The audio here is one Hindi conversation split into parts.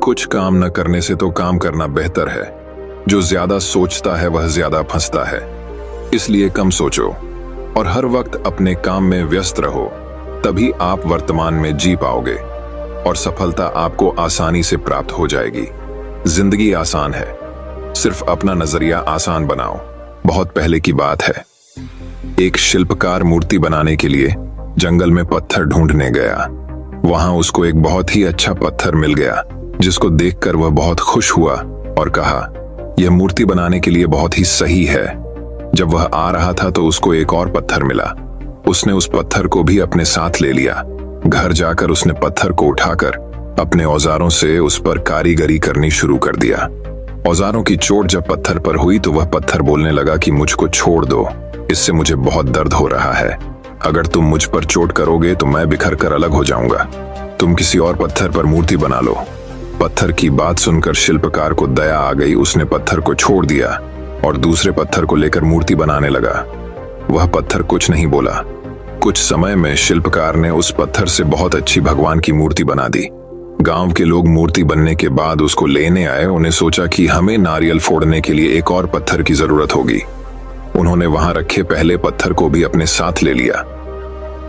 कुछ काम न करने से तो काम करना बेहतर है। जो ज्यादा सोचता है वह ज्यादा फंसता है। इसलिए कम सोचो और हर वक्त अपने काम में व्यस्त रहो, तभी आप वर्तमान में जी पाओगे और सफलता आपको आसानी से प्राप्त हो जाएगी। जिंदगी आसान है, सिर्फ अपना नजरिया आसान बनाओ। बहुत पहले की बात है, एक शिल्पकार मूर्ति बनाने के लिए जंगल में पत्थर ढूंढने गया। वहां उसको एक बहुत ही अच्छा पत्थर मिल गया, जिसको देखकर वह बहुत खुश हुआ और कहा, यह मूर्ति बनाने के लिए बहुत ही सही है। जब वह आ रहा था तो उसको एक और पत्थर मिला। उसने उस पत्थर को भी अपने साथ ले लिया। घर जाकर उसने पत्थर को उठाकर अपने औजारों से उस पर कारीगरी करनी शुरू कर दिया। औजारों की चोट जब पत्थर पर हुई तो वह पत्थर बोलने लगा कि मुझको छोड़ दो, इससे मुझे बहुत दर्द हो रहा है। अगर तुम मुझ पर चोट करोगे तो मैं बिखर कर अलग हो जाऊंगा। तुम किसी और पत्थर पर मूर्ति बना लो। पत्थर की बात सुनकर शिल्पकार को दया आ गई। उसने पत्थर को छोड़ दिया और दूसरे पत्थर को लेकर मूर्ति बनाने लगा। वह पत्थर कुछ नहीं बोला। कुछ समय में शिल्पकार ने उस पत्थर से बहुत अच्छी भगवान की मूर्ति बना दी। गांव के लोग मूर्ति बनने के बाद उसको लेने आए। उन्हें सोचा कि हमें नारियल फोड़ने के लिए एक और पत्थर की जरूरत होगी। उन्होंने वहां रखे पहले पत्थर को भी अपने साथ ले लिया।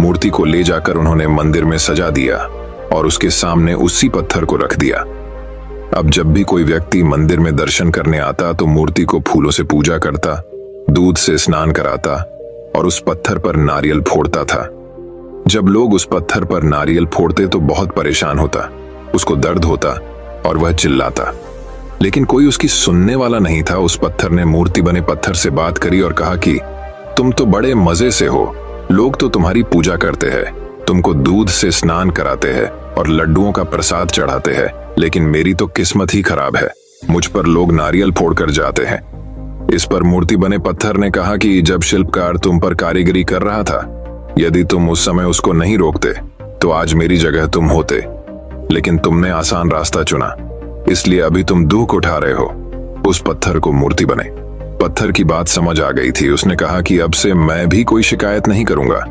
मूर्ति को ले जाकर उन्होंने मंदिर में सजा दिया और उसके सामने उसी पत्थर को रख दिया। अब जब भी कोई व्यक्ति मंदिर में दर्शन करने आता तो मूर्ति को फूलों से पूजा करता, दूध से स्नान कराता और उस पत्थर पर नारियल फोड़ता था। जब लोग उस पत्थर पर नारियल फोड़ते तो बहुत परेशान होता, उसको दर्द होता और वह चिल्लाता, लेकिन कोई उसकी सुनने वाला नहीं था। उस पत्थर ने मूर्ति बने पत्थर से बात करी और कहा कि तुम तो बड़े मजे से हो, लोग तो तुम्हारी पूजा करते हैं, तुमको दूध से स्नान कराते हैं और लड्डुओं का प्रसाद चढ़ाते हैं, लेकिन मेरी तो किस्मत ही खराब है, मुझ पर लोग नारियल फोड़कर जाते हैं। इस पर मूर्ति बने पत्थर ने कहा कि जब शिल्पकार तुम पर कारीगरी कर रहा था, यदि तुम उस समय उसको नहीं रोकते तो आज मेरी जगह तुम होते, लेकिन तुमने आसान रास्ता चुना, इसलिए अभी तुम दुख उठा रहे हो। उस पत्थर को मूर्ति बने पत्थर की बात समझ आ गई थी। उसने कहा कि अब से मैं भी कोई शिकायत नहीं करूंगा।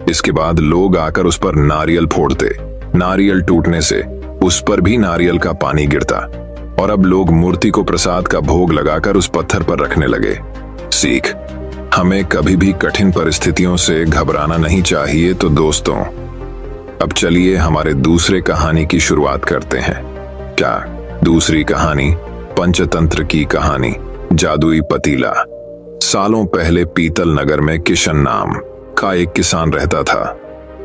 इसके बाद लोग आकर उस पर नारियल फोड़ते। नारियल टूटने से उस पर भी नारियल का पानी गिरता और अब लोग मूर्ति को प्रसाद का भोग लगाकर उस पत्थर पर रखने लगे। सीख, हमें कभी भी कठिन परिस्थितियों से घबराना नहीं चाहिए। तो दोस्तों, अब चलिए हमारे दूसरे कहानी की शुरुआत करते हैं। क्या दूसरी कहानी पंचतंत्र की कहानी, जादुई पतीला। सालों पहले पीतल नगर में किशन नाम का एक किसान रहता था।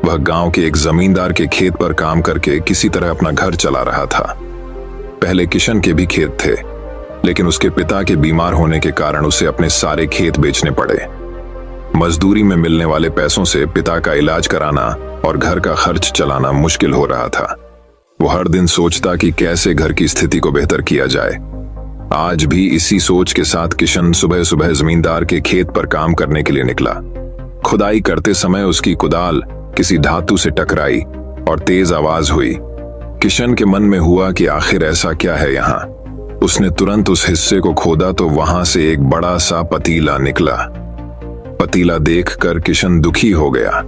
वह गांव के एक जमींदार के खेत पर काम करके किसी तरह अपना घर चला रहा था। पहले किशन के भी खेत थे, लेकिन उसके पिता के बीमार होने के कारण उसे अपने सारे खेत बेचने पड़े। मजदूरी में मिलने वाले पैसों से पिता का इलाज कराना और घर का खर्च चलाना मुश्किल हो रहा था। वो हर दिन सोचता कि कैसे घर की स्थिति को बेहतर किया जाए। आज भी इसी सोच के साथ किशन सुबह सुबह जमींदार के खेत पर काम करने के लिए निकला। खुदाई करते समय उसकी कुदाल किसी धातु से टकराई और तेज आवाज हुई। किशन के मन में हुआ कि आखिर ऐसा क्या है यहाँ। उसने तुरंत उस हिस्से को खोदा तो वहां से एक बड़ा सा पतीला निकला। पतीला देखकर किशन दुखी हो गया।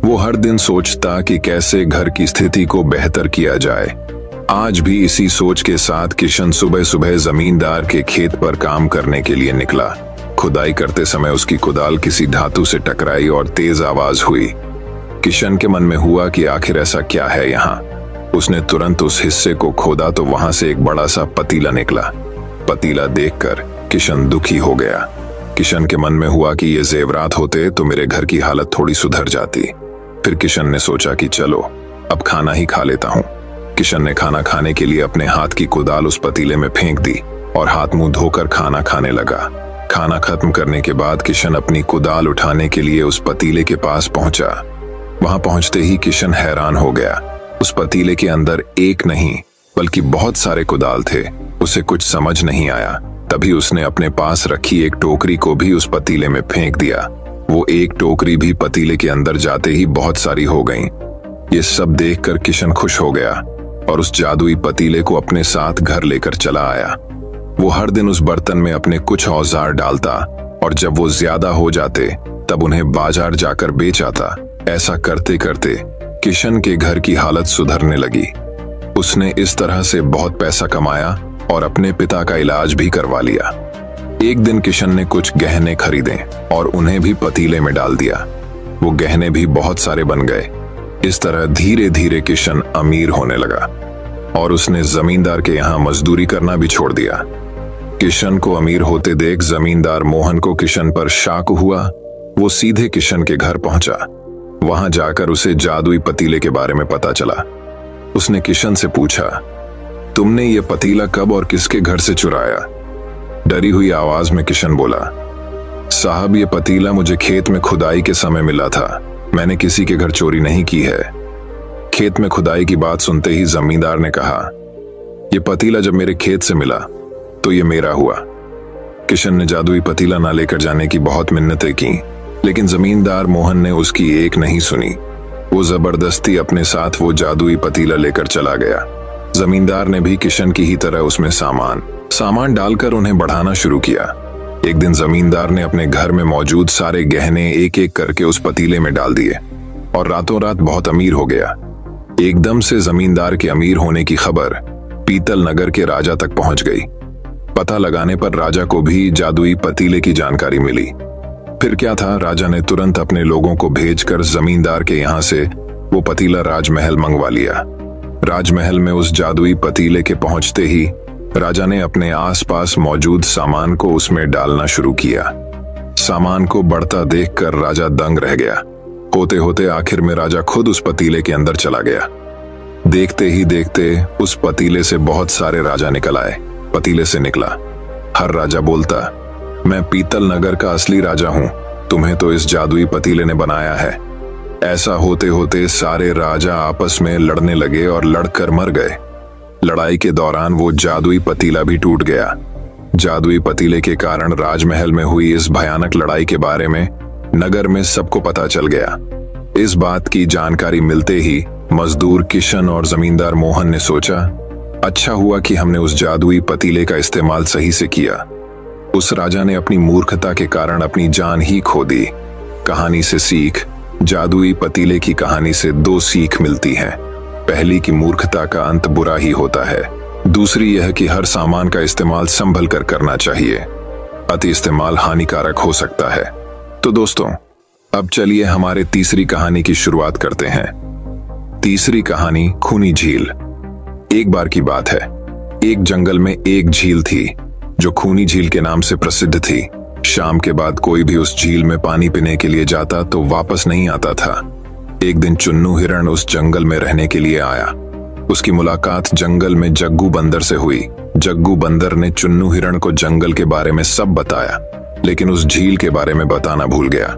वो हर दिन सोचता कि कैसे घर की स्थिति को बेहतर किया जाए। आज भी इसी सोच के साथ किशन सुबह सुबह जमींदार के खेत पर काम करने के लिए निकला। खुदाई करते समय उसकी कुदाल किसी धातु से टकराई और तेज आवाज हुई। किशन के मन में हुआ कि आखिर ऐसा क्या है यहाँ। उसने तुरंत उस हिस्से को खोदा तो वहां से एक बड़ा सा पतीला निकला। पतीला देखकर किशन दुखी हो गया। किशन के मन में हुआ कि ये जेवरात होते तो मेरे घर की हालत थोड़ी सुधर जाती। फिर किशन ने सोचा कि चलो अब खाना ही खा लेता हूँ। किशन ने खाना खाने के लिए अपने हाथ की कुदाल उस पतीले में फेंक दी और हाथ मुंह धोकर खाना खाने लगा। खाना खत्म करने के बाद किशन अपनी कुदाल उठाने के लिए उस पतीले के पास पहुंचा। वहां पहुंचते ही किशन हैरान हो गया। उस पतीले के अंदर एक नहीं बल्कि बहुत सारे कुदाल थे। उसे कुछ समझ नहीं आया। तभी उसने अपने पास रखी एक टोकरी को भी उस पतीले में फेंक दिया। वो एक टोकरी भी पतीले के अंदर जाते ही बहुत सारी हो गईं। ये सब देखकर किशन खुश हो गया और उस जादुई पतीले को अपने साथ घर लेकर चला आया। वो हर दिन उस बर्तन में अपने कुछ औजार डालता और जब वो ज्यादा हो जाते तब उन्हें बाजार जाकर बेच आता। ऐसा करते करते किशन के घर की हालत सुधरने लगी। उसने इस तरह से बहुत पैसा कमाया और अपने पिता का इलाज भी करवा लिया। एक दिन किशन ने कुछ गहने खरीदे और उन्हें भी पतीले में डाल दिया। वो गहने भी बहुत सारे बन गए। इस तरह धीरे धीरे किशन अमीर होने लगा और उसने जमींदार के यहाँ मजदूरी करना भी छोड़ दिया। किशन को अमीर होते देख जमींदार मोहन को किशन पर शक हुआ। वो सीधे किशन के घर पहुंचा। वहां जाकर उसे जादुई पतीले के बारे में पता चला। उसने किशन से पूछा, तुमने ये पतीला कब और किसके घर से चुराया? डरी हुई आवाज में किशन बोला, साहब ये पतीला मुझे खेत में खुदाई के समय मिला था। मैंने किसी के घर चोरी नहीं की है। खेत में खुदाई की बात सुनते ही जमींदार ने कहा, ये पतीला जब मेरे खेत से मिला तो ये मेरा हुआ। किशन ने जादुई पतीला ना लेकर जाने की बहुत मिन्नतें की, लेकिन जमींदार मोहन ने उसकी एक नहीं सुनी। वो जबरदस्ती अपने साथ वो जादुई पतीला लेकर चला गया। जमींदार ने भी किशन की ही तरह उसमें सामान डालकर उन्हें बढ़ाना शुरू किया। एक दिन जमींदार ने अपने घर में मौजूद सारे गहने एक एक करके उस पतीले में डाल दिए और रातों रात बहुत अमीर हो गया। एकदम से जमींदार के अमीर होने की खबर पीतल नगर के राजा तक पहुंच गई। पता लगाने पर राजा को भी जादुई पतीले की जानकारी मिली। फिर क्या था, राजा ने तुरंत अपने लोगों को भेजकर जमींदार के यहाँ से वो पतीला राजमहल मंगवा लिया। राजमहल में उस जादुई पतीले के पहुंचते ही राजा ने अपने आसपास मौजूद सामान को उसमें डालना शुरू किया। सामान को बढ़ता देखकर राजा दंग रह गया। होते होते आखिर में राजा खुद उस पतीले के अंदर चला गया। देखते ही देखते उस पतीले से बहुत सारे राजा निकल आए। पतीले से निकला हर राजा बोलता, मैं पीतल नगर का असली राजा हूं, तुम्हें तो इस जादुई पतीले ने बनाया है। ऐसा होते होते सारे राजा आपस में लड़ने लगे और लड़कर मर गए। लड़ाई के दौरान वो जादुई पतीला भी टूट गया। जादुई पतीले के कारण राजमहल में हुई इस भयानक लड़ाई के बारे में नगर में सबको पता चल गया। इस बात की जानकारी मिलते ही मजदूर किशन और जमींदार मोहन ने सोचा, अच्छा हुआ कि हमने उस जादुई पतीले का इस्तेमाल सही से किया। उस राजा ने अपनी मूर्खता के कारण अपनी जान ही खो दी। कहानी से सीख, जादुई पतीले की कहानी से दो सीख मिलती हैं। पहली कि मूर्खता का अंत बुरा ही होता है। दूसरी यह कि हर सामान का इस्तेमाल संभल कर करना चाहिए। अति इस्तेमाल हानिकारक हो सकता है। तो दोस्तों, अब चलिए हमारे तीसरी कहानी की शुरुआत करते हैं। तीसरी कहानी, खूनी झील। एक बार की बात है, एक जंगल में एक झील थी जो खूनी झील के नाम से प्रसिद्ध थी। शाम के बाद कोई भी उस झील में पानी पीने के लिए जाता तो वापस नहीं आता था। एक दिन चुन्नू हिरण उस जंगल में रहने के लिए आया। उसकी मुलाकात जंगल में जग्गू बंदर से हुई। जग्गू बंदर ने चुन्नू हिरण को जंगल के बारे में सब बताया, लेकिन उस झील के बारे में बताना भूल गया।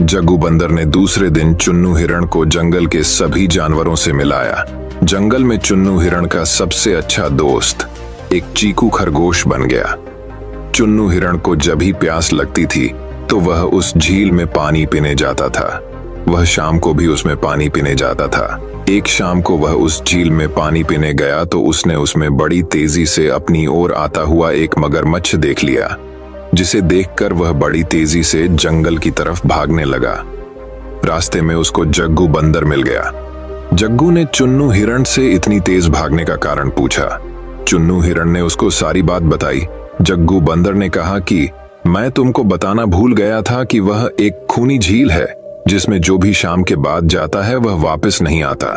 जग्गू बंदर ने दूसरे दिन चुन्नू हिरण को जंगल के सभी जानवरों से मिलाया। जंगल में चुन्नू हिरण का सबसे अच्छा दोस्त एक चीकू खरगोश बन गया। चुन्नू हिरण को जब भी प्यास लगती थी तो वह उस झील में पानी पीने जाता था। वह शाम को भी उसमें पानी पीने जाता था। एक शाम को वह उस झील में पानी पीने गया तो उसने उसमें बड़ी तेजी से अपनी ओर आता हुआ एक मगरमच्छ देख लिया, जिसे देखकर वह बड़ी तेजी से जंगल की तरफ भागने लगा। रास्ते में उसको जग्गू बंदर मिल गया। जग्गू ने चुन्नू हिरण से इतनी तेज भागने का कारण पूछा। चुन्नू हिरण ने उसको सारी बात बताई। जग्गू बंदर ने कहा कि मैं तुमको बताना भूल गया था कि वह एक खूनी झील है जिसमें जो भी शाम के बाद जाता है वह वापस नहीं आता।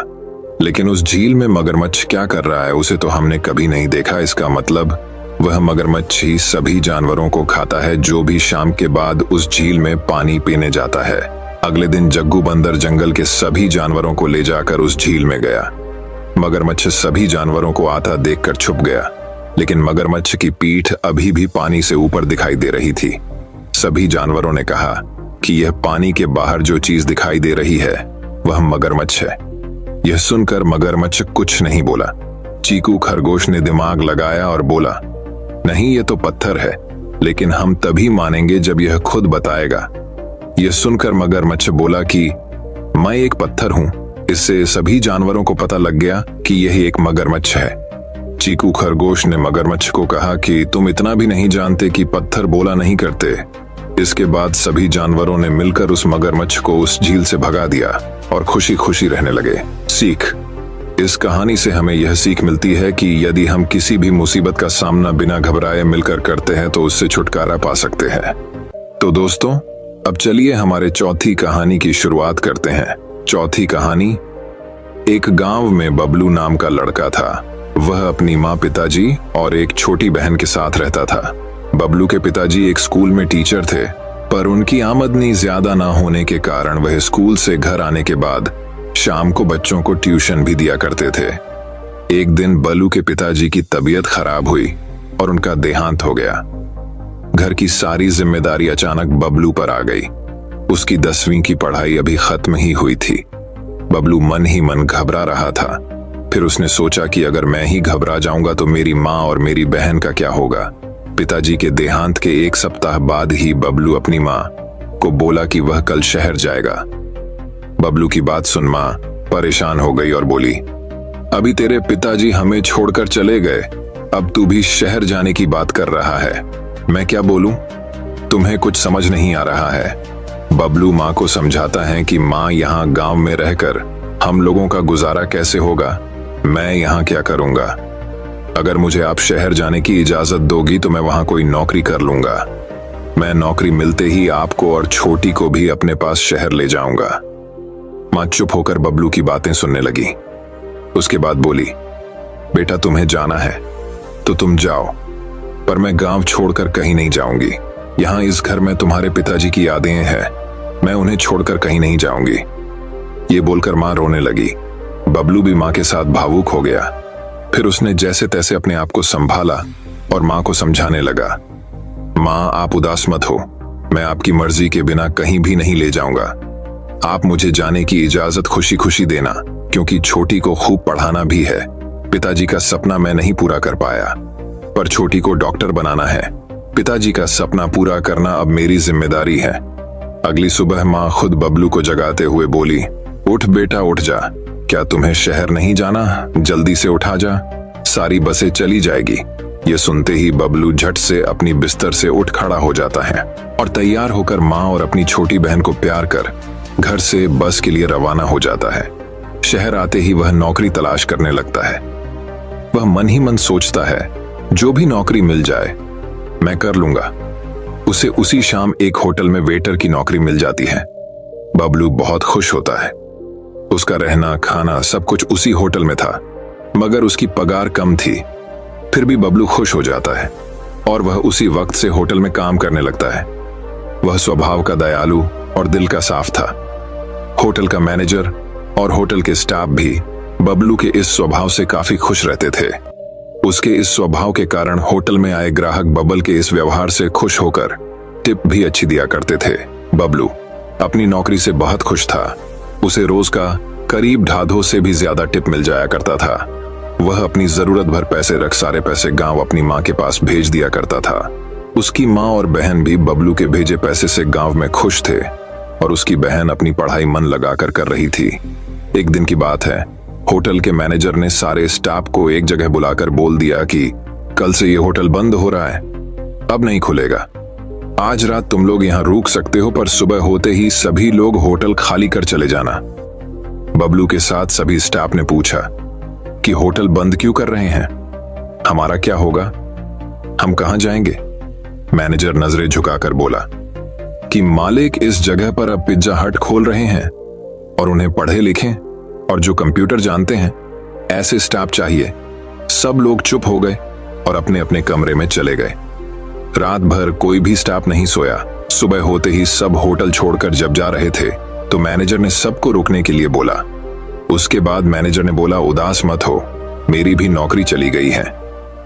लेकिन उस झील में मगरमच्छ क्या कर रहा है उसे तो हमने कभी नहीं देखा। इसका मतलब वह मगरमच्छ ही सभी जानवरों को खाता है जो भी शाम के बाद उस झील में पानी पीने जाता है। अगले दिन जग्गू बंदर जंगल के सभी जानवरों को ले जाकर उस झील में गया। मगरमच्छ सभी जानवरों को आता देखकर छुप गया, लेकिन मगरमच्छ की पीठ अभी भी पानी से ऊपर दिखाई दे रही थी। सभी जानवरों ने कहा कि यह पानी के बाहर जो चीज दिखाई दे रही है वह मगरमच्छ है। यह सुनकर मगरमच्छ कुछ नहीं बोला। चीकू खरगोश ने दिमाग लगाया और बोला, नहीं ये तो पत्थर है, लेकिन हम तभी मानेंगे जब यह खुद बताएगा। यह सुनकर मगरमच्छ बोला कि मैं एक पत्थर हूं। इससे सभी जानवरों को पता लग गया कि यह एक मगरमच्छ है। चीकू खरगोश ने मगरमच्छ को कहा कि तुम इतना भी नहीं जानते कि पत्थर बोला नहीं करते। इसके बाद सभी जानवरों ने मिलकर उस मगरमच्छ को उस झील से भगा दिया और खुशी खुशी रहने लगे। सीख, इस कहानी से हमें यह सीख मिलती है कि यदि हम किसी भी मुसीबत का सामना बिना घबराए मिलकर करते हैं तो उससे छुटकारा पा सकते हैं। तो दोस्तों, अब चलिए हमारे चौथी कहानी की शुरुआत करते हैं। चौथी कहानी। एक गांव में बबलू नाम का लड़का था। वह अपनी माँ, पिताजी और एक छोटी बहन के साथ रहता था। बबलू के पिताजी एक स्कूल में टीचर थे, पर उनकी आमदनी ज्यादा ना होने के कारण वह स्कूल से घर आने के बाद शाम को बच्चों को ट्यूशन भी दिया करते थे। एक दिन बबलू के पिताजी की तबीयत खराब हुई और उनका देहांत हो गया। घर की सारी जिम्मेदारी अचानक बबलू पर आ गई। उसकी 10वीं की पढ़ाई अभी खत्म ही हुई थी। बबलू मन ही मन घबरा रहा था। फिर उसने सोचा कि अगर मैं ही घबरा जाऊंगा तो मेरी माँ और मेरी बहन का क्या होगा। पिताजी के देहांत के 1 सप्ताह बाद ही बबलू अपनी माँ को बोला कि वह कल शहर जाएगा। बबलू की बात सुन माँ परेशान हो गई और बोली, अभी तेरे पिताजी हमें छोड़कर चले गए, अब तू भी शहर जाने की बात कर रहा है। मैं क्या बोलूं? तुम्हें कुछ समझ नहीं आ रहा है। बबलू माँ को समझाता है कि माँ, यहाँ गांव में रहकर हम लोगों का गुजारा कैसे होगा? मैं यहाँ क्या करूंगा? अगर मुझे आप शहर जाने की इजाजत दोगी तो मैं वहां कोई नौकरी कर लूंगा। मैं नौकरी मिलते ही आपको और छोटी को भी अपने पास शहर ले जाऊंगा। माँ चुप होकर बबलू की बातें सुनने लगी। उसके बाद बोली, बेटा तुम्हें जाना है तो तुम जाओ, पर मैं गांव छोड़कर कहीं नहीं जाऊंगी। यहाँ इस घर में तुम्हारे पिताजी की यादें हैं, मैं उन्हें छोड़कर कहीं नहीं जाऊंगी। ये बोलकर माँ रोने लगी। बबलू भी माँ के साथ भावुक हो गया। फिर उसने जैसे तैसे अपने आप को संभाला और माँ को समझाने लगा, माँ आप उदास मत हो, मैं आपकी मर्जी के बिना कहीं भी नहीं ले जाऊंगा। आप मुझे जाने की इजाजत खुशी खुशी देना, क्योंकि छोटी को खूब पढ़ाना भी है। पिताजी का सपना मैं नहीं पूरा कर पाया, पर छोटी को डॉक्टर बनाना है। पिताजी का सपना पूरा करना अब मेरी जिम्मेदारी है। अगली सुबह माँ खुद बबलू को जगाते हुए बोली, उठ बेटा उठ जा, क्या तुम्हें शहर नहीं जाना? जल्दी से उठा जा, सारी बसें चली जाएगी। ये सुनते ही बबलू झट से अपनी बिस्तर से उठ खड़ा हो जाता है और तैयार होकर माँ और अपनी छोटी बहन को प्यार कर घर से बस के लिए रवाना हो जाता है। शहर आते ही वह नौकरी तलाश करने लगता है। वह मन ही मन सोचता है, जो भी नौकरी मिल जाए मैं कर लूंगा। उसे उसी शाम एक होटल में वेटर की नौकरी मिल जाती है। बबलू बहुत खुश होता है। उसका रहना खाना सब कुछ उसी होटल में था, मगर उसकी पगार कम थी। फिर भी बबलू खुश हो जाता है और वह उसी वक्त से होटल में काम करने लगता है। वह स्वभाव का दयालु और दिल का साफ था। होटल का मैनेजर और होटल के स्टाफ भी बबलू के इस स्वभाव से काफी खुश रहते थे। उसके इस स्वभाव के कारण होटल में आए ग्राहक बबल के इस व्यवहार से खुश होकर टिप भी अच्छी दिया करते थे। बबलू अपनी नौकरी से बहुत खुश था। उसे रोज का करीब 2.5 से भी ज्यादा टिप मिल जाया करता था। वह अपनी जरूरत भर पैसे रख सारे पैसे गांव अपनी माँ के पास भेज दिया करता था। उसकी माँ और बहन भी बबलू के भेजे पैसे से गांव में खुश थे और उसकी बहन अपनी पढ़ाई मन लगाकर कर रही थी। एक दिन की बात है, होटल के मैनेजर ने सारे स्टाफ को एक जगह बुलाकर बोल दिया कि कल से ये होटल बंद हो रहा है, अब नहीं खुलेगा। आज रात तुम लोग यहाँ रुक सकते हो, पर सुबह होते ही सभी लोग होटल खाली कर चले जाना। बबलू के साथ सभी स्टाफ ने पूछा कि होटल बंद क्यों कर रहे हैं? हमारा क्या होगा? हम कहां जाएंगे? मैनेजर नजरें झुकाकर बोला कि मालिक इस जगह पर अब पिज्जा हट खोल रहे हैं और उन्हें पढ़े लिखे और जो कंप्यूटर जानते हैं ऐसे स्टाफ चाहिए। सब लोग चुप हो गए और अपने अपने कमरे में चले गए। रात भर कोई भी स्टाफ नहीं सोया। सुबह होते ही सब होटल छोड़कर जब जा रहे थे तो मैनेजर ने सबको रुकने के लिए बोला। उसके बाद मैनेजर ने बोला, उदास मत हो, मेरी भी नौकरी चली गई है।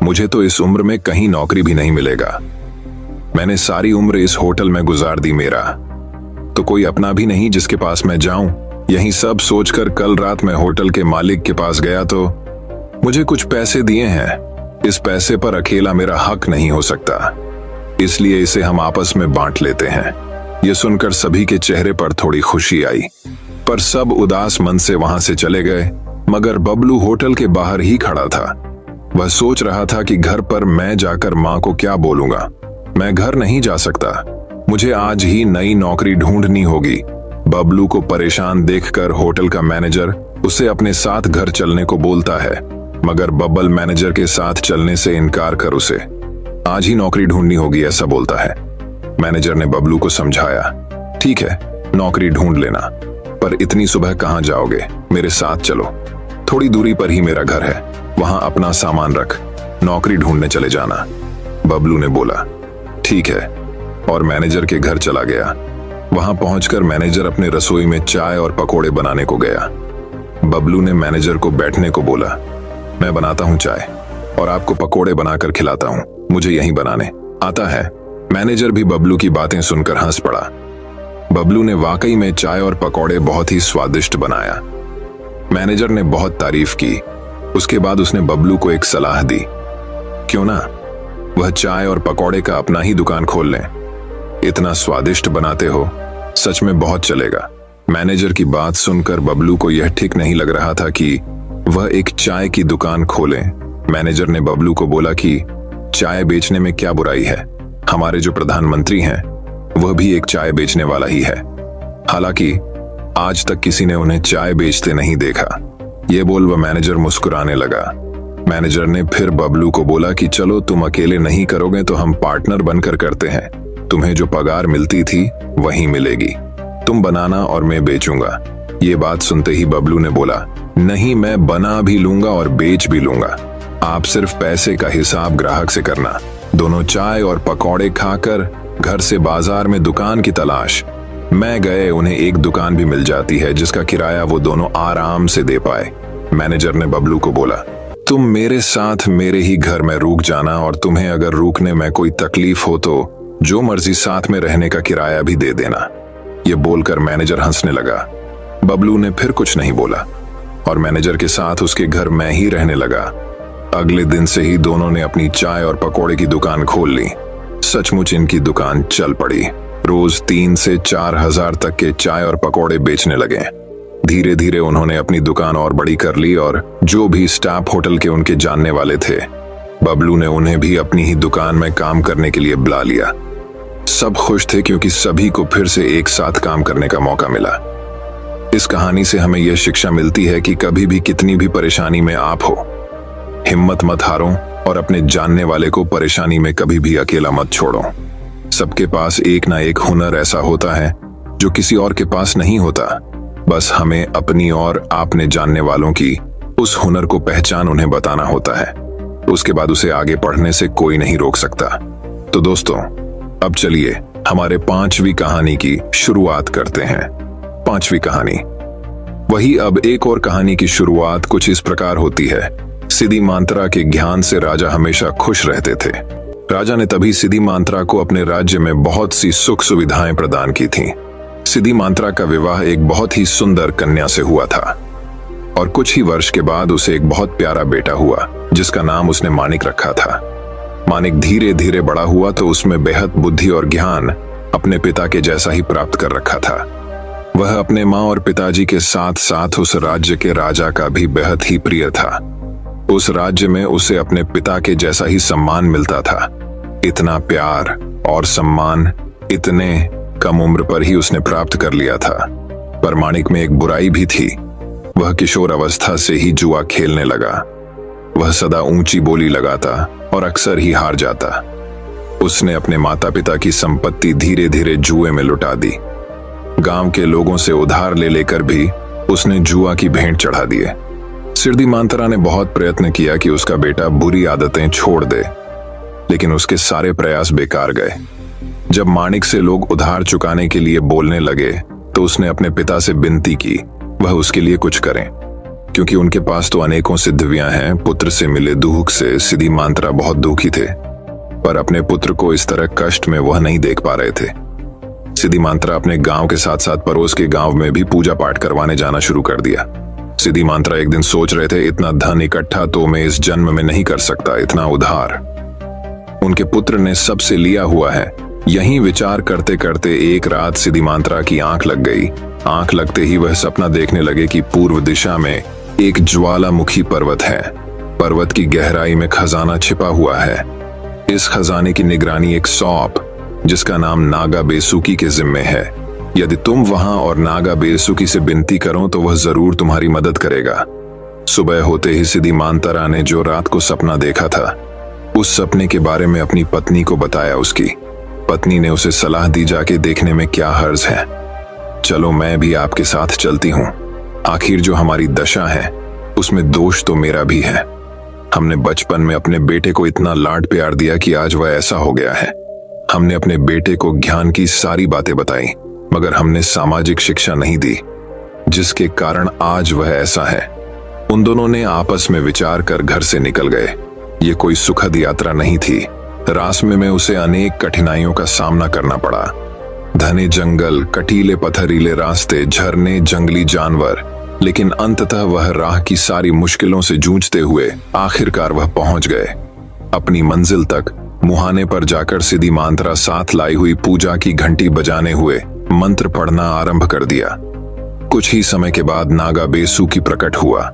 मुझे तो इस उम्र में कहीं नौकरी भी नहीं मिलेगा। मैंने सारी उम्र इस होटल में गुजार दी, मेरा तो कोई अपना भी नहीं जिसके पास मैं जाऊं। यही सब सोचकर कल रात मैं होटल के मालिक के पास गया तो मुझे कुछ पैसे दिए हैं। इस पैसे पर अकेला मेरा हक नहीं हो सकता, इसलिए इसे हम आपस में बांट लेते हैं। यह सुनकर सभी के चेहरे पर थोड़ी खुशी आई, पर सब उदास मन से वहां से चले गए। मगर बबलू होटल के बाहर ही खड़ा था। वह सोच रहा था कि घर पर मैं जाकर माँ को क्या बोलूंगा। मैं घर नहीं जा सकता, मुझे आज ही नई नौकरी ढूंढनी होगी। बबलू को परेशान देखकर होटल का मैनेजर उसे अपने साथ घर चलने को बोलता है, मगर बब्बल मैनेजर के साथ चलने से इनकार कर उसे आज ही नौकरी ढूंढनी होगी ऐसा बोलता है। मैनेजर ने बबलू को समझाया, ठीक है नौकरी ढूंढ लेना, पर इतनी सुबह कहां जाओगे, मेरे साथ चलो, थोड़ी दूरी पर ही मेरा घर है, वहां अपना सामान रख, नौकरी ढूंढने चले जाना। बबलू ने बोला, ठीक है, और मैनेजर के घर चला गया। वहां पहुंचकर मैनेजर अपने रसोई में चाय और पकोड़े बनाने को गया। बबलू ने मैनेजर को बैठने को बोला, मैं बनाता हूं चाय और आपको पकोड़े बनाकर खिलाता हूं, मुझे यहीं बनाने आता है। मैनेजर भी बबलू की बातें सुनकर हंस पड़ा। बबलू ने वाकई में चाय और पकोड़े बहुत ही स्वादिष्ट बनाया। मैनेजर ने बहुत तारीफ की। उसके बाद उसने बबलू को एक सलाह दी, क्यों ना वह चाय और पकोड़े का अपना ही दुकान खोल लें, इतना स्वादिष्ट बनाते हो, सच में बहुत चलेगा। मैनेजर की बात सुनकर बबलू को यह ठीक नहीं लग रहा था कि वह एक चाय की दुकान खोले। मैनेजर ने बबलू को बोला कि चाय बेचने में क्या बुराई है, हमारे जो प्रधानमंत्री हैं वह भी एक चाय बेचने वाला ही है, हालांकि आज तक किसी ने उन्हें चाय बेचते नहीं देखा। ये बोल वह मैनेजर मुस्कुराने लगा। मैनेजर ने फिर बबलू को बोला कि चलो तुम अकेले नहीं करोगे तो हम पार्टनर बनकर करते हैं, तुम्हें जो पगार मिलती थी वही मिलेगी, तुम बनाना और मैं बेचूंगा। ये बात सुनते ही बबलू ने बोला, नहीं मैं बना भी लूंगा और बेच भी लूंगा, आप सिर्फ पैसे का हिसाब ग्राहक से करना। दोनों चाय और पकौड़े खाकर घर से बाजार में दुकान की तलाश। मैं गए, उन्हें एक दुकान भी मिल जाती है जिसका किराया वो दोनों आराम से दे पाए। मैनेजर ने बबलू को बोला, तुम मेरे साथ मेरे ही घर में रुक जाना और तुम्हें अगर रुकने में कोई तकलीफ हो तो जो मर्जी साथ में रहने का किराया भी दे देना। ये बोलकर मैनेजर हंसने लगा। बबलू ने फिर कुछ नहीं बोला और मैनेजर के साथ उसके घर में ही रहने लगा। अगले दिन से ही दोनों ने अपनी चाय और पकोड़े की दुकान खोल ली। सचमुच इनकी दुकान चल पड़ी। रोज 3 से 4 हजार तक के चाय और पकोड़े बेचने लगे। धीरे धीरे उन्होंने अपनी दुकान और बड़ी कर ली और जो भी स्टाफ होटल के उनके जानने वाले थे, बबलू ने उन्हें भी अपनी ही दुकान में काम करने के लिए बुला लिया। सब खुश थे क्योंकि सभी को फिर से एक साथ काम करने का मौका मिला। इस कहानी से हमें यह शिक्षा मिलती है कि कभी भी कितनी भी परेशानी में आप हो, हिम्मत मत हारो और अपने जानने वाले को परेशानी में कभी भी अकेला मत छोड़ो। सबके पास एक ना एक हुनर ऐसा होता है जो किसी और के पास नहीं होता। बस हमें अपनी और आपने जानने वालों की उस हुनर को पहचान उन्हें बताना होता है। उसके बाद उसे आगे बढ़ने से कोई नहीं रोक सकता। तो दोस्तों, अब चलिए हमारे 5वीं कहानी की शुरुआत करते हैं। 5वीं कहानी। वही अब एक और कहानी की शुरुआत कुछ इस प्रकार होती है। सिद्धि मांत्रा के ज्ञान से राजा हमेशा खुश रहते थे। राजा ने तभी सिद्धि मांत्रा को अपने राज्य में बहुत सी सुख सुविधाएं प्रदान की थीं। सिद्धि मांत्रा का विवाह एक बहुत ही सुंदर कन्या से हुआ था और कुछ ही वर्ष के बाद उसे एक बहुत प्यारा बेटा हुआ जिसका नाम उसने मानिक रखा था। मानिक धीरे धीरे बड़ा हुआ तो उसमें बेहद बुद्धि और ज्ञान अपने पिता के जैसा ही प्राप्त कर रखा था। वह अपने माँ और पिताजी के साथ साथ उस राज्य के राजा का भी बेहद ही प्रिय था। उस राज्य में उसे अपने पिता के जैसा ही सम्मान मिलता था। इतना प्यार और सम्मान इतने कम उम्र पर ही उसने प्राप्त कर लिया था। पर मानिक में एक बुराई भी थी। वह किशोर अवस्था से ही जुआ खेलने लगा। वह सदा ऊंची बोली लगाता और अक्सर ही हार जाता। उसने अपने माता पिता की संपत्ति धीरे धीरे जुए में लुटा दी। गांव के लोगों से उधार ले लेकर भी उसने जुआ की भेंट चढ़ा दिए। सिद्धि मांत्रा ने बहुत प्रयत्न किया कि उसका बेटा बुरी आदतें छोड़ दे, लेकिन उसके सारे प्रयास बेकार गए। जब मानिक से लोग उधार चुकाने के लिए बोलने लगे तो उसने अपने पिता से विनती की वह उसके लिए कुछ करें, क्योंकि उनके पास तो अनेकों सिद्धवियां हैं। पुत्र से मिले दुख से सिद्धि मांत्रा बहुत दुखी थे, पर अपने पुत्र को इस तरह कष्ट में वह नहीं देख पा रहे थे। सिद्धि मांत्रा अपने गांव के साथ साथ पड़ोस के गांव में भी पूजा पाठ करवाने जाना शुरू कर दिया। सिद्धि मांत्रा एक दिन सोच रहे थे, इतना धन इकट्ठा तो मैं इस जन्म में नहीं कर सकता, इतना उधार उनके पुत्र ने सबसे लिया हुआ है। यही विचार करते करते एक रात सिद्धि मांत्रा की आंख लग गई। आंख लगते ही वह सपना देखने लगे कि पूर्व दिशा में एक ज्वालामुखी पर्वत है। पर्वत की गहराई में खजाना छिपा हुआ है। इस खजाने की निगरानी एक सौंप जिसका नाम नागा बेसुकी के जिम्मे है। यदि तुम वहां और नागा बेसुकी से विनती करो तो वह जरूर तुम्हारी मदद करेगा। सुबह होते ही सिद्धि मानतारा ने जो रात को सपना देखा था, उस सपने के बारे में अपनी पत्नी को बताया। उसकी पत्नी ने उसे सलाह दी, जाके देखने में क्या हर्ज है। चलो मैं भी आपके साथ चलती हूँ। आखिर जो हमारी दशा है उसमें दोष तो मेरा भी है। हमने बचपन में अपने बेटे को इतना लाड प्यार दिया कि आज वह ऐसा हो गया है। हमने अपने बेटे को ज्ञान की सारी बातें बताई, मगर हमने सामाजिक शिक्षा नहीं दी, जिसके कारण आज वह ऐसा है। उन दोनों ने आपस में विचार कर घर से निकल गए। ये कोई सुखद यात्रा नहीं थी। रास्ते में उसे अनेक कठिनाइयों का सामना करना पड़ा। घने जंगल, कटीले पथरीले रास्ते, झरने, जंगली जानवर, लेकिन अंततः वह राह की सारी मुश्किलों से जूझते हुए आखिरकार वह पहुंच गए अपनी मंजिल तक। मुहाने पर जाकर सिद्धि मानतारा साथ लाई हुई पूजा की घंटी बजाने हुए मंत्र पढ़ना आरंभ कर दिया। कुछ ही समय के बाद नागा बेसुकी प्रकट हुआ।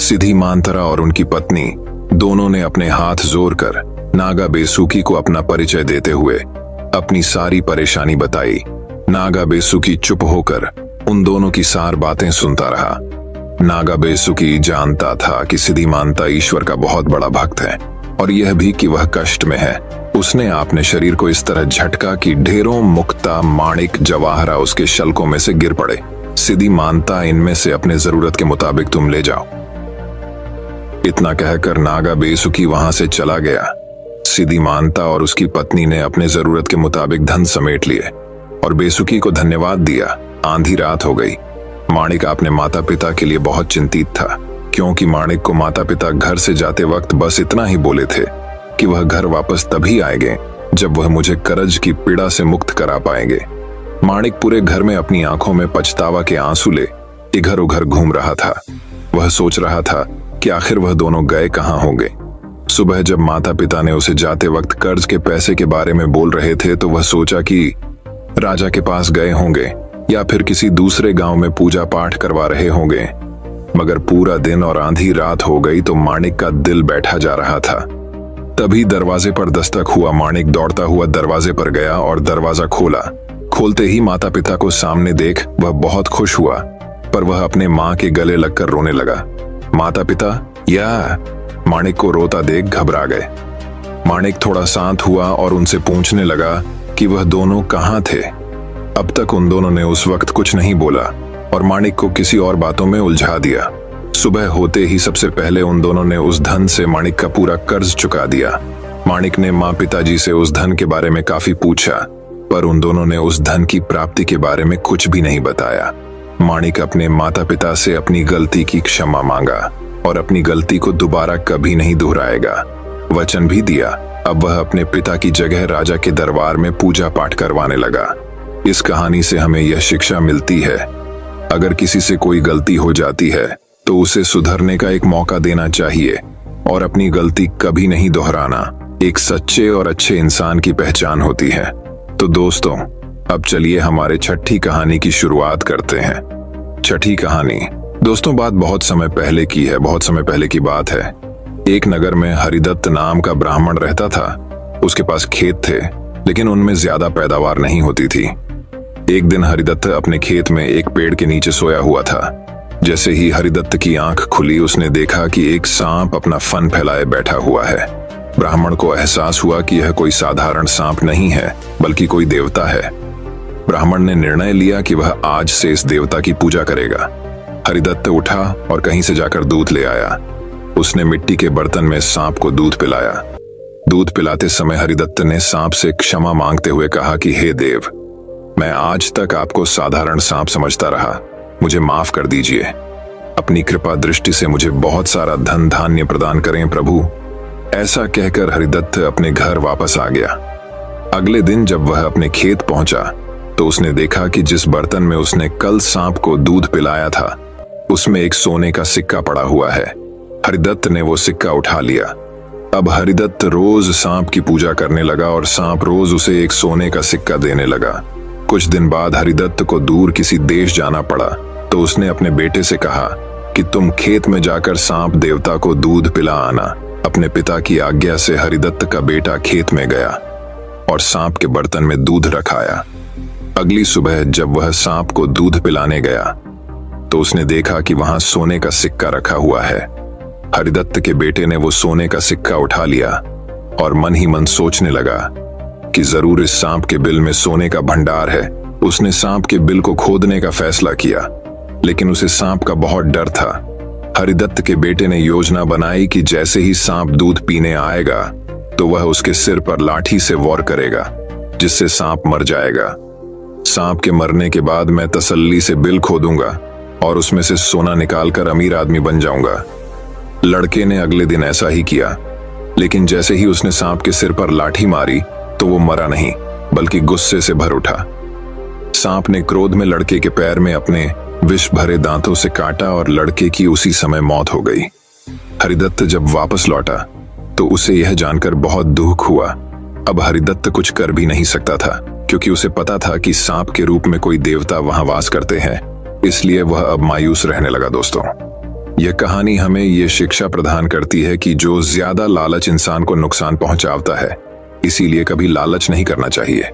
सिद्धि मानतारा और उनकी पत्नी दोनों ने अपने हाथ जोड़कर नागा बेसुकी को अपना परिचय देते हुए अपनी सारी परेशानी बताई। नागा बेसुकी चुप होकर उन दोनों की सार बातें सुनता रहा। नागा बेसुकी जानता था कि सिद्धि मानतारा ईश्वर का बहुत बड़ा भक्त है, और यह भी कि वह कष्ट में है। उसने अपने शरीर को इस तरह झटका कि ढेरों मुक्ता, माणिक, जवाहरा उसके शल्कों में से गिर पड़े। सिद्धि मानतारा, इनमें से अपने जरूरत के मुताबिक तुम ले जाओ। इतना कहकर नागा बेसुकी वहां से चला गया। सिद्धि मानतारा और उसकी पत्नी ने अपने जरूरत के मुताबिक धन समेट लिए और बेसुकी को धन्यवाद दिया। आंधी रात हो गई। माणिक अपने माता पिता के लिए बहुत चिंतित था, क्योंकि माणिक को माता पिता घर से जाते वक्त बस इतना ही बोले थे कि वह घर वापस तभी आएंगे जब वह मुझे कर्ज की पीड़ा से मुक्त करा पाएंगे। माणिक पूरे घर में अपनी आंखों में पछतावा के आंसू ले इधर उधर घूम रहा था। वह सोच रहा था कि आखिर वह दोनों गए कहां होंगे। सुबह जब माता पिता ने उसे जाते वक्त कर्ज के पैसे के बारे में बोल रहे थे, तो वह सोचा कि राजा के पास गए होंगे या फिर किसी दूसरे गांव में पूजा पाठ करवा रहे होंगे। मगर पूरा दिन और आंधी रात हो गई तो माणिक का दिल बैठा जा रहा था। तभी दरवाजे पर दस्तक हुआ। माणिक दौड़ता हुआ दरवाजे पर गया और दरवाजा खोला। खोलते ही माता पिता को सामने देख वह बहुत खुश हुआ, पर वह अपने माँ के गले लगकर रोने लगा। माता पिता या माणिक को रोता देख घबरा गए। माणिक थोड़ा शांत हुआ और उनसे पूछने लगा कि वह दोनों कहाँ थे। अब तक उन दोनों ने उस वक्त कुछ नहीं बोला और माणिक को किसी और बातों में उलझा दिया। सुबह होते ही सबसे पहले उन दोनों ने उस धन से माणिक का पूरा कर्ज चुका दिया। माणिक ने माँ पिताजी से उस धन के बारे में काफी पूछा, पर उन दोनों ने उस धन की प्राप्ति के बारे में कुछ भी नहीं बताया। माणिक अपने माता पिता से अपनी गलती की क्षमा मांगा और अपनी गलती को दोबारा कभी नहीं दोहराएगा। वचन भी दिया। अब वह अपने पिता की जगह राजा के दरबार में पूजा पाठ करवाने लगा। इस कहानी से हमें यह शिक्षा मिलती है, अगर किसी से कोई गलती हो जाती है तो उसे सुधरने का एक मौका देना चाहिए और अपनी गलती कभी नहीं दोहराना एक सच्चे और अच्छे इंसान की पहचान होती है। तो दोस्तों, अब चलिए हमारे छठी कहानी की शुरुआत करते हैं। छठी कहानी दोस्तों बात बहुत समय पहले की है। बहुत समय पहले की बात है। एक नगर में हरिदत्त नाम का ब्राह्मण रहता था। उसके पास खेत थे, लेकिन उनमें ज्यादा पैदावार नहीं होती थी। एक दिन हरिदत्त अपने खेत में एक पेड़ के नीचे सोया हुआ था। जैसे ही हरिदत्त की आंख खुली, उसने देखा कि एक सांप अपना फन फैलाए बैठा हुआ है। ब्राह्मण को एहसास हुआ कि यह कोई साधारण सांप नहीं है, बल्कि कोई देवता है। ब्राह्मण ने निर्णय लिया कि वह आज से इस देवता की पूजा करेगा। हरिदत्त उठा और कहीं से जाकर दूध ले आया। उसने मिट्टी के बर्तन में सांप को दूध पिलाया। दूध पिलाते समय हरिदत्त ने सांप से क्षमा मांगते हुए कहा कि हे देव, मैं आज तक आपको साधारण सांप समझता रहा, मुझे माफ कर दीजिए। अपनी कृपा दृष्टि से मुझे बहुत सारा धन धान्य प्रदान करें प्रभु। ऐसा कहकर हरिदत्त अपने घर वापस आ गया। अगले दिन जब वह अपने खेत पहुंचा तो उसने देखा कि जिस बर्तन में उसने कल सांप को दूध पिलाया था, उसमें एक सोने का सिक्का पड़ा हुआ है। हरिदत्त ने वो सिक्का उठा लिया। अब हरिदत्त रोज सांप की पूजा करने लगा और सांप रोज उसे एक सोने का सिक्का देने लगा। कुछ दिन बाद हरिदत्त को दूर किसी देश जाना पड़ा, तो उसने अपने बेटे से कहा कि तुम खेत में जाकर सांप देवता को दूध पिला आना। अपने पिता की आज्ञा से हरिदत्त का बेटा खेत में गया और सांप के बर्तन में दूध रखाया। अगली सुबह जब वह सांप को दूध पिलाने गया तो उसने देखा कि वहां सोने का सिक्का रखा हुआ है। हरिदत्त के बेटे ने वो सोने का सिक्का उठा लिया और मन ही मन सोचने लगा कि जरूर इस सांप के बिल में सोने का भंडार है। उसने सांप के बिल को खोदने का फैसला किया, लेकिन उसे सांप का बहुत डर था। हरिदत्त के बेटे ने योजना बनाई कि जैसे ही सांप दूध पीने आएगा तो वह उसके सिर पर लाठी से वार करेगा, जिससे सांप मर जाएगा। सांप के मरने के बाद मैं तसल्ली से बिल खोदूंगा और उसमें से सोना निकालकर अमीर आदमी बन जाऊंगा। लड़के ने अगले दिन ऐसा ही किया, लेकिन जैसे ही उसने सांप के सिर पर लाठी मारी तो वो मरा नहीं, बल्कि गुस्से से भर उठा। सांप ने क्रोध में लड़के के पैर में अपने विष भरे दांतों से काटा और लड़के की उसी समय मौत हो गई। हरिदत्त जब वापस लौटा तो उसे यह जानकर बहुत दुख हुआ। अब हरिदत्त कुछ कर भी नहीं सकता था, क्योंकि उसे पता था कि सांप के रूप में कोई देवता वहां वास करते हैं। इसलिए वह अब मायूस रहने लगा। दोस्तों, यह कहानी हमें यह शिक्षा प्रदान करती है कि जो ज्यादा लालच इंसान को नुकसान पहुंचाता है, इसीलिए कभी लालच नहीं करना चाहिए।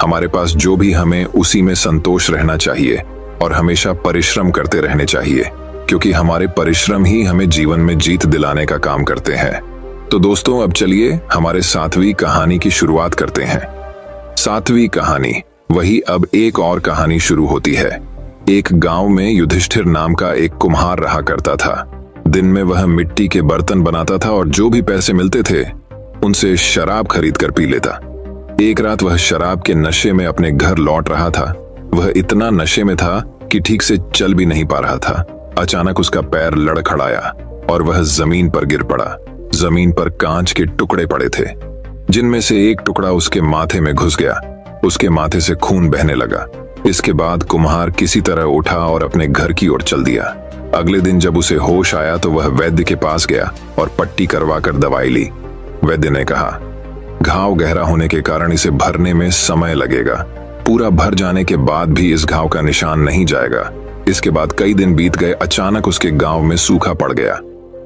हमारे पास जो भी हमें उसी में संतोष रहना चाहिए और हमेशा परिश्रम करते रहने चाहिए, क्योंकि हमारे परिश्रम ही हमें जीवन में जीत दिलाने का काम करते हैं। तो दोस्तों, अब चलिए हमारे 7वीं कहानी की शुरुआत करते हैं। 7वीं कहानी वही अब एक और कहानी शुरू होती है। एक गांव में युधिष्ठिर नाम का एक कुम्हार रहा करता था। दिन में वह मिट्टी के बर्तन बनाता था और जो भी पैसे मिलते थे उनसे शराब खरीद कर पी लेता। एक रात वह शराब के नशे में अपने घर लौट रहा था। वह इतना नशे में था कि ठीक से चल भी नहीं पा रहा था। अचानक उसका पैर लड़खड़ाया और वह जमीन पर गिर पड़ा। जमीन पर कांच के टुकड़े पड़े थे, जिनमें से एक टुकड़ा उसके माथे में घुस गया। उसके माथे से खून बहने लगा। इसके बाद कुम्हार किसी तरह उठा और अपने घर की ओर चल दिया। अगले दिन जब उसे होश आया तो वह वैद्य के पास गया और पट्टी करवाकर दवाई ली। वैद्य ने कहा, घाव गहरा होने के कारण इसे भरने में समय लगेगा। पूरा भर जाने के बाद भी इस घाव का निशान नहीं जाएगा। इसके बाद कई दिन बीत गए। अचानक उसके गांव में सूखा पड़ गया।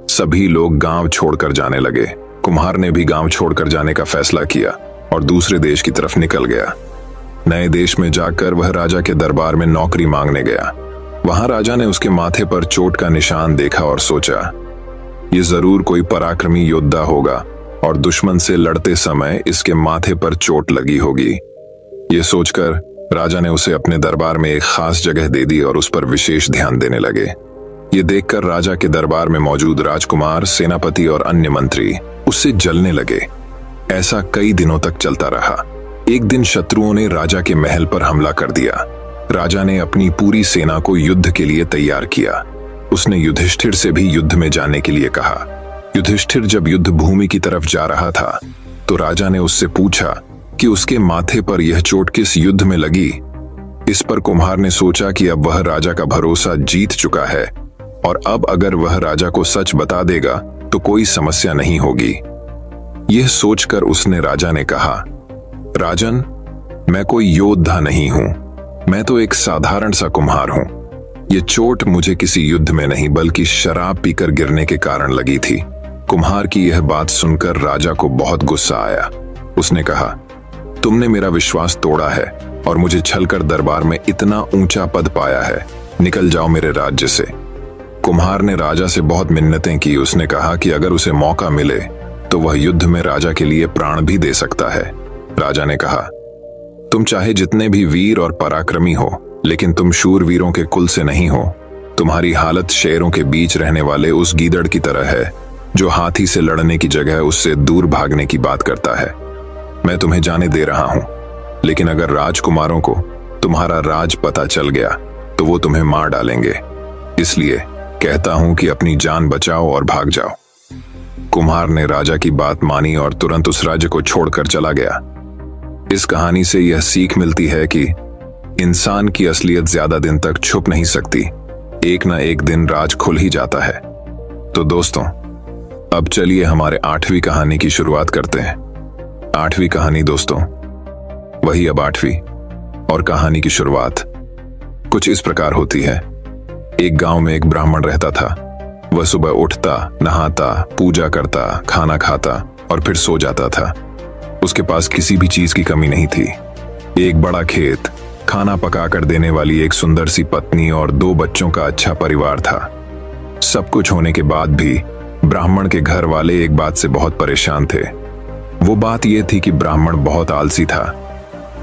सभी लोग गांव छोड़कर जाने लगे। कुम्हार ने भी गांव छोड़कर जाने का फैसला किया और दूसरे देश की तरफ निकल गया। नए देश में जाकर वह राजा के दरबार में नौकरी मांगने गया। वहां राजा ने उसके माथे पर चोट का निशान देखा और सोचा, ये जरूर कोई पराक्रमी योद्धा होगा और दुश्मन से लड़ते समय इसके माथे पर चोट लगी होगी। ये सोचकर राजा ने उसे अपने दरबार में एक खास जगह दे दी और उस पर विशेष ध्यान देने लगे। ये देखकर राजा के दरबार में मौजूद राजकुमार, सेनापति और अन्य मंत्री उससे जलने लगे। ऐसा कई दिनों तक चलता रहा। एक दिन शत्रुओं ने राजा के महल पर हमला कर दिया। राजा ने अपनी पूरी सेना को युद्ध के लिए तैयार किया। उसने युधिष्ठिर से भी युद्ध में जाने के लिए कहा। युधिष्ठिर जब युद्ध भूमि की तरफ जा रहा था तो राजा ने उससे पूछा कि उसके माथे पर यह चोट किस युद्ध में लगी। इस पर कुम्हार ने सोचा कि अब वह राजा का भरोसा जीत चुका है और अब अगर वह राजा को सच बता देगा तो कोई समस्या नहीं होगी। यह सोचकर उसने राजा ने कहा, राजन, मैं कोई योद्धा नहीं हूं, मैं तो एक साधारण सा कुम्हार हूं। ये चोट मुझे किसी युद्ध में नहीं बल्कि शराब पीकर गिरने के कारण लगी थी। कुम्हार की यह बात सुनकर राजा को बहुत गुस्सा आया। उसने कहा, तुमने मेरा विश्वास तोड़ा है और मुझे छलकर दरबार में इतना ऊंचा पद पाया है। निकल जाओ मेरे राज्य से। कुम्हार ने राजा से बहुत मिन्नतें की। उसने कहा कि अगर उसे मौका मिले तो वह युद्ध में राजा के लिए प्राण भी दे सकता है। राजा ने कहा, तुम चाहे जितने भी वीर और पराक्रमी हो, लेकिन तुम शूरवीरों के कुल से नहीं हो। तुम्हारी हालत शेरों के बीच रहने वाले उस गीदड़ की तरह है जो हाथी से लड़ने की जगह उससे दूर भागने की बात करता है। मैं तुम्हें जाने दे रहा हूं, लेकिन अगर राजकुमारों को तुम्हारा राज पता चल गया तो वो तुम्हें मार डालेंगे। इसलिए कहता हूं कि अपनी जान बचाओ और भाग जाओ। कुम्हार ने राजा की बात मानी और तुरंत उस राज्य को छोड़कर चला गया। इस कहानी से यह सीख मिलती है कि इंसान की असलियत ज्यादा दिन तक छुप नहीं सकती। एक ना एक दिन राज खुल ही जाता है। तो दोस्तों, अब चलिए हमारे 8वीं कहानी की शुरुआत करते हैं। 8वीं कहानी दोस्तों, वही अब 8वीं और कहानी की शुरुआत कुछ इस प्रकार होती है। एक गांव में एक ब्राह्मण रहता था। वह सुबह उठता, नहाता, पूजा करता, खाना खाता और फिर सो जाता था। उसके पास किसी भी चीज की कमी नहीं थी। एक बड़ा खेत, खाना पकाकर देने वाली एक सुंदर सी पत्नी और 2 बच्चों का अच्छा परिवार था। सब कुछ होने के बाद भी ब्राह्मण के घर वाले एक बात से बहुत परेशान थे। वो बात यह थी कि ब्राह्मण बहुत आलसी था।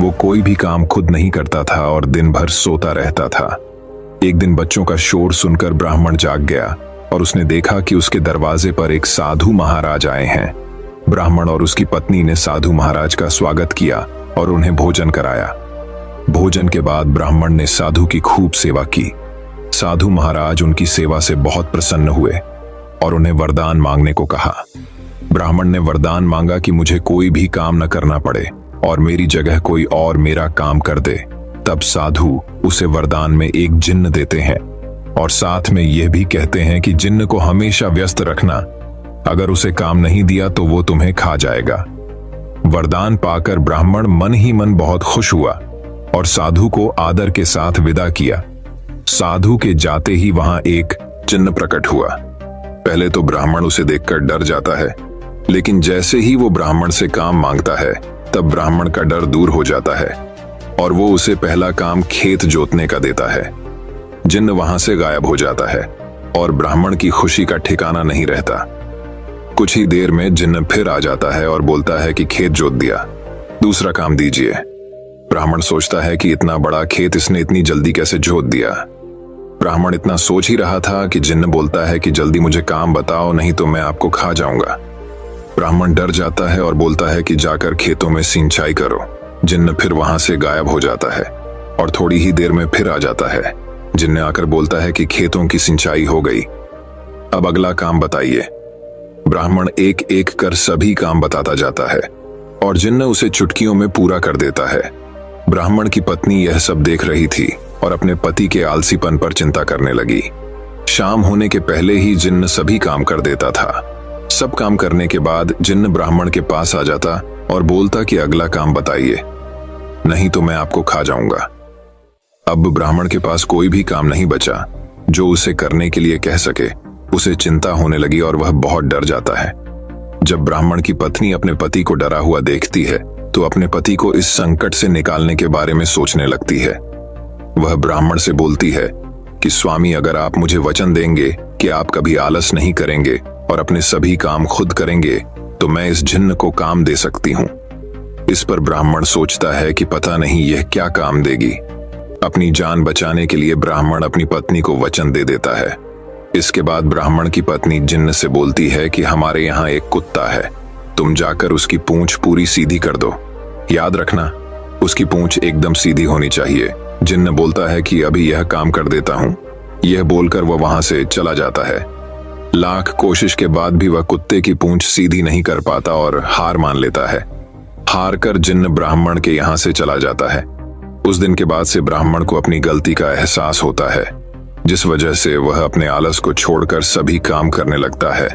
वो कोई भी काम खुद नहीं करता था और दिन भर सोता रहता था। एक दिन बच्चों का शोर सुनकर ब्राह्मण जाग गया और उसने देखा कि उसके दरवाजे पर एक साधु महाराज आए हैं। ब्राह्मण और उसकी पत्नी ने साधु महाराज का स्वागत किया और उन्हें भोजन कराया। भोजन के बाद ब्राह्मण ने साधु की खूब सेवा की। साधु महाराज उनकी सेवा से बहुत प्रसन्न हुए और उन्हें वरदान मांगने को कहा। ब्राह्मण ने वरदान मांगा कि मुझे कोई भी काम न करना पड़े और मेरी जगह कोई और मेरा काम कर दे। तब साधु उसे वरदान में एक जिन्न देते हैं और साथ में यह भी कहते हैं कि जिन्न को हमेशा व्यस्त रखना, अगर उसे काम नहीं दिया तो वो तुम्हें खा जाएगा। वरदान पाकर ब्राह्मण मन ही मन बहुत खुश हुआ और साधु को आदर के साथ विदा किया। साधु के जाते ही वहां एक जिन्न प्रकट हुआ। पहले तो ब्राह्मण उसे देखकर डर जाता है, लेकिन जैसे ही वो ब्राह्मण से काम मांगता है तब ब्राह्मण का डर दूर हो जाता है और वो उसे पहला काम खेत जोतने का देता है। जिन्न वहां से गायब हो जाता है और ब्राह्मण की खुशी का ठिकाना नहीं रहता। कुछ ही देर में जिन्न फिर आ जाता है और बोलता है कि खेत जोत दिया, दूसरा काम दीजिए। ब्राह्मण सोचता है कि इतना बड़ा खेत इसने इतनी जल्दी कैसे जोत दिया। ब्राह्मण इतना सोच ही रहा था कि जिन्न बोलता है कि जल्दी मुझे काम बताओ, नहीं तो मैं आपको खा जाऊंगा। ब्राह्मण डर जाता है और बोलता है कि जाकर खेतों में सिंचाई करो। जिन्न फिर वहां से गायब हो जाता है और थोड़ी ही देर में फिर आ जाता है। जिन्न आकर बोलता है कि खेतों की सिंचाई हो गई, अब अगला काम बताइए। ब्राह्मण एक एक कर सभी काम बताता जाता है और जिन्न उसे चुटकियों में पूरा कर देता है। ब्राह्मण की पत्नी यह सब देख रही थी और अपने पति के आलसीपन पर चिंता करने लगी। शाम होने के पहले ही जिन्न सभी काम कर देता था। सब काम करने के बाद जिन्न ब्राह्मण के पास आ जाता और बोलता कि अगला काम बताइए, नहीं तो मैं आपको खा जाऊंगा। अब ब्राह्मण के पास कोई भी काम नहीं बचा जो उसे करने के लिए कह सके। उसे चिंता होने लगी और वह बहुत डर जाता है। जब ब्राह्मण की पत्नी अपने पति को डरा हुआ देखती है तो अपने पति को इस संकट से निकालने के बारे में सोचने लगती है। वह ब्राह्मण से बोलती है कि स्वामी, अगर आप मुझे वचन देंगे कि आप कभी आलस नहीं करेंगे और अपने सभी काम खुद करेंगे तो मैं इस जिन्न को काम दे सकती हूँ। इस पर ब्राह्मण सोचता है कि पता नहीं यह क्या काम देगी। अपनी जान बचाने के लिए ब्राह्मण अपनी पत्नी को वचन दे देता है। इसके बाद ब्राह्मण की पत्नी जिन्न से बोलती है कि हमारे यहाँ एक कुत्ता है, तुम जाकर उसकी पूंछ पूरी सीधी कर दो। याद रखना, उसकी पूंछ एकदम सीधी होनी चाहिए। जिन्न बोलता है कि अभी यह काम कर देता हूँ। यह बोलकर वह वहां से चला जाता है। लाख कोशिश के बाद भी वह कुत्ते की पूंछ सीधी नहीं कर पाता और हार मान लेता है। हार कर जिन्न ब्राह्मण के यहाँ से चला जाता है। उस दिन के बाद से ब्राह्मण को अपनी गलती का एहसास होता है, जिस वजह से वह अपने आलस को छोड़कर सभी काम करने लगता है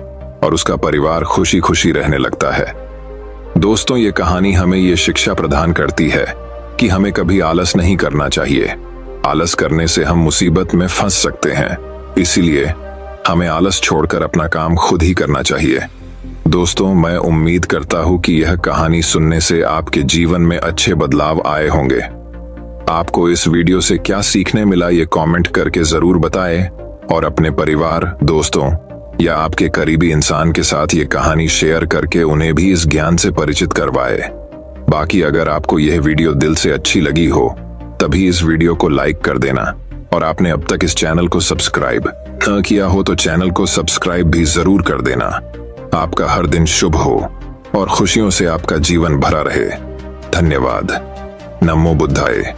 और उसका परिवार खुशी खुशी रहने लगता है। दोस्तों, ये कहानी हमें ये शिक्षा प्रदान करती है कि हमें कभी आलस नहीं करना चाहिए। आलस करने से हम मुसीबत में फंस सकते हैं, इसीलिए हमें आलस छोड़कर अपना काम खुद ही करना चाहिए। दोस्तों, मैं उम्मीद करता हूं कि यह कहानी सुनने से आपके जीवन में अच्छे बदलाव आए होंगे। आपको इस वीडियो से क्या सीखने मिला ये कमेंट करके जरूर बताएं और अपने परिवार, दोस्तों या आपके करीबी इंसान के साथ ये कहानी शेयर करके उन्हें भी इस ज्ञान से परिचित करवाएं। बाकी अगर आपको यह वीडियो दिल से अच्छी लगी हो तभी इस वीडियो को लाइक कर देना और आपने अब तक इस चैनल को सब्सक्राइब न किया हो तो चैनल को सब्सक्राइब भी जरूर कर देना। आपका हर दिन शुभ हो और खुशियों से आपका जीवन भरा रहे। धन्यवाद। नमो बुद्धाय।